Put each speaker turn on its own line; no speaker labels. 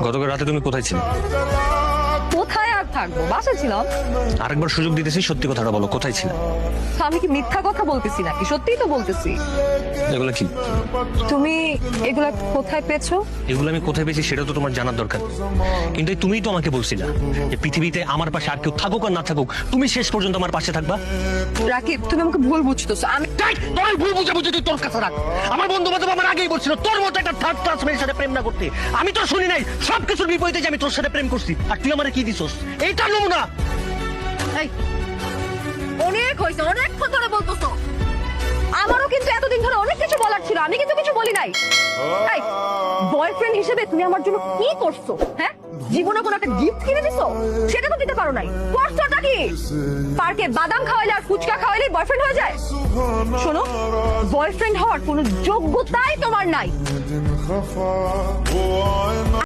গতকাল রাতে তুমি কোথায় ছিলে?
কোথায় আর থাকবো, বাসায় ছিলাম।
আরেকবার সুযোগ দিতেছি, সত্যি কথাটা বলো, কোথায় ছিলে?
আমি কি মিথ্যা কথা বলতেছি নাকি? সত্যিই তো বলতেছি।
এগুলো কি?
তুমি এগুলা কোথায় পেয়েছো?
এগুলো আমি কোথায় পেয়েছি সেটা তো তোমার জানার দরকার, কিন্তু তুমিই তো আমাকে বলছিলা যে পৃথিবীতে আমার পাশে আর কেউ থাকুক আর না থাকুক, তুমি শেষ পর্যন্ত আমার পাশে থাকবা।
রাকিব, তুমি আমাকে ভুল বুঝতেছো। আমি
তোর ভুল বুঝাবুঝি তুই তোর কাছে রাখ। আমার বন্ধু বান্ধব আমার আগেই বলছিল তোর মতো একটা থার্ড ক্লাস মেয়ের সাথে প্রেম না করতে। আমি তো শুনি নাই, সবকিছুর বিপরীতে যে আমি তোর সাথে প্রেম করছি, আর তুই আমারে কি দিছস? এইটা নমুনা।
এই, অনেক হয়েছে, অনেকক্ষণ ধরে বলতেছো। আমারও কিন্তু এতদিন ধরে অনেক কিছু বলার ছিল, আমি কিন্তু কিছু বলি নাই। এই, বয়ফ্রেন্ড হিসেবে তুমি আমার জন্য কি করছো? হ্যাঁ, জীবনে কোনো একটা গিফট কিনে দিছো? সেটা তো দিতে পারো নাই। করছোটা কি? পার্কে বাদাম খাওয়াইলে আর ফুচকা খাওয়াইলে বয়ফ্রেন্ড হয়ে যায়? শোনো, বয়ফ্রেন্ড হওয়ার কোনো যোগ্যতাই তোমার নাই।